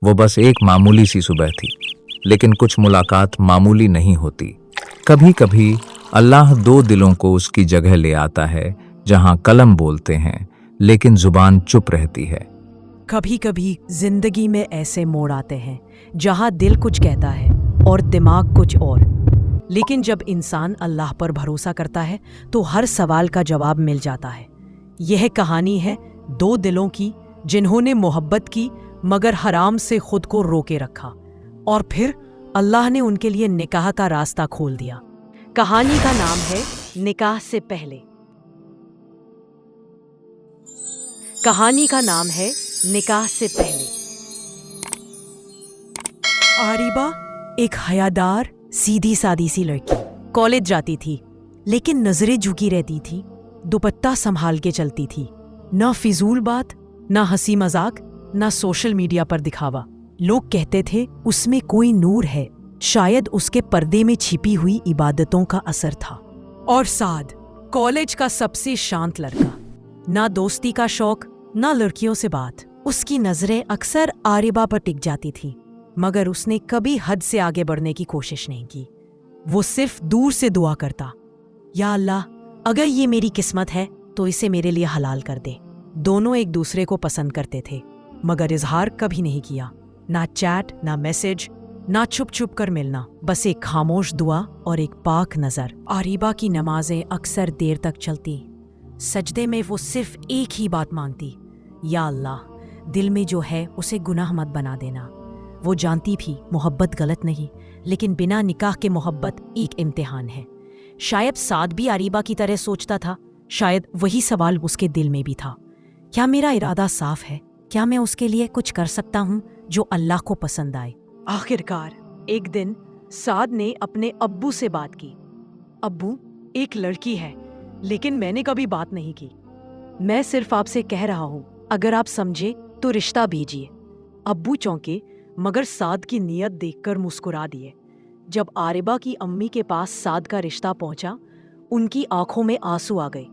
वो बस एक मामूली सी सुबह थी, लेकिन कुछ मुलाकात मामूली नहीं होती। कभी कभी अल्लाह दो दिलों को उसकी जगह ले आता है जहां कलम बोलते हैं लेकिन जुबान चुप रहती है। कभी कभी जिंदगी में ऐसे मोड़ आते हैं जहां दिल कुछ कहता है और दिमाग कुछ और, लेकिन जब इंसान अल्लाह पर भरोसा करता है तो हर सवाल का जवाब मिल जाता है। यह कहानी है दो दिलों की जिन्होंने मोहब्बत की मगर हराम से खुद को रोके रखा, और फिर अल्लाह ने उनके लिए निकाह का रास्ता खोल दिया। कहानी का नाम है निकाह से पहले। कहानी का नाम है निकाह से पहले। आरिबा एक हयादार सीधी सादी सी लड़की, कॉलेज जाती थी लेकिन नजरें झुकी रहती थी, दुपट्टा संभाल के चलती थी। ना फिजूल बात, ना हंसी मजाक, ना सोशल मीडिया पर दिखावा। लोग कहते थे उसमें कोई नूर है, शायद उसके पर्दे में छिपी हुई इबादतों का असर था। और साद, कॉलेज का सबसे शांत लड़का, ना दोस्ती का शौक ना लड़कियों से बात। उसकी नजरें अक्सर आरिबा पर टिक जाती थी, मगर उसने कभी हद से आगे बढ़ने की कोशिश नहीं की। वो सिर्फ दूर से दुआ करता, या अल्लाह अगर ये मेरी किस्मत है तो इसे मेरे लिए हलाल कर दे। दोनों एक दूसरे को पसंद करते थे मगर इजहार कभी नहीं किया। ना चैट, ना मैसेज, ना छुप छुप कर मिलना, बस एक खामोश दुआ और एक पाक नजर। आरिबा की नमाजें अक्सर देर तक चलती। सजदे में वो सिर्फ एक ही बात मांगती, या अल्लाह दिल में जो है उसे गुनाह मत बना देना। वो जानती भी मोहब्बत गलत नहीं, लेकिन बिना निकाह के मोहब्बत एक इम्तिहान है। शायद साद भी आरिबा की तरह सोचता था, शायद वही सवाल उसके दिल में भी था। क्या मेरा इरादा साफ है? क्या मैं उसके लिए कुछ कर सकता हूँ जो अल्लाह को पसंद आए? आखिरकार एक दिन साद ने अपने अब्बू से बात की। अब्बू, एक लड़की है लेकिन मैंने कभी बात नहीं की। मैं सिर्फ आपसे कह रहा हूँ, अगर आप समझे तो रिश्ता भेजिए। अब्बू चौंके मगर साद की नीयत देखकर मुस्कुरा दिए। जब आरिबा की अम्मी के पास साद का रिश्ता पहुंचा, उनकी आंखों में आंसू आ गए।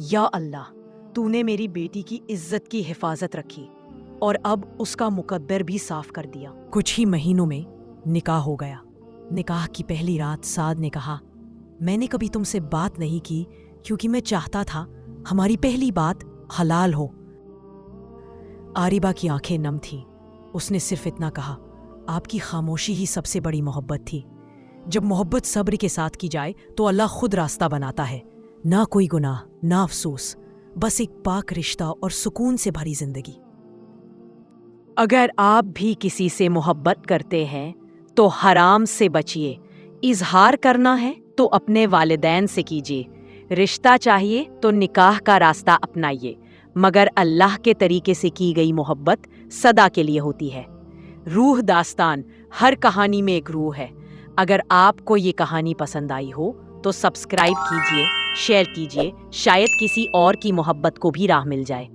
या अल्लाह, तूने मेरी बेटी की इज्जत की हिफाजत रखी और अब उसका मुकद्दर भी साफ कर दिया। कुछ ही महीनों में निकाह हो गया। निकाह की पहली रात साद ने कहा, मैंने कभी तुमसे बात नहीं की क्योंकि मैं चाहता था हमारी पहली बात हलाल हो। आरिबा की आंखें नम थीं। उसने सिर्फ इतना कहा, आपकी खामोशी ही सबसे बड़ी मोहब्बत थी। जब मोहब्बत सब्र के साथ की जाए तो अल्लाह खुद रास्ता बनाता है। ना कोई गुनाह, ना अफसोस, बस एक पाक रिश्ता और सुकून से भरी जिंदगी। अगर आप भी किसी से मोहब्बत करते हैं तो हराम से बचिए। इजहार करना है तो अपने वालिदैन से कीजिए। रिश्ता चाहिए तो निकाह का रास्ता अपनाइए, मगर अल्लाह के तरीके से की गई मोहब्बत सदा के लिए होती है। रूह दास्तान, हर कहानी में एक रूह है। अगर आपको ये कहानी पसंद आई हो तो सब्सक्राइब कीजिए, शेयर कीजिए, शायद किसी और की मोहब्बत को भी राह मिल जाए।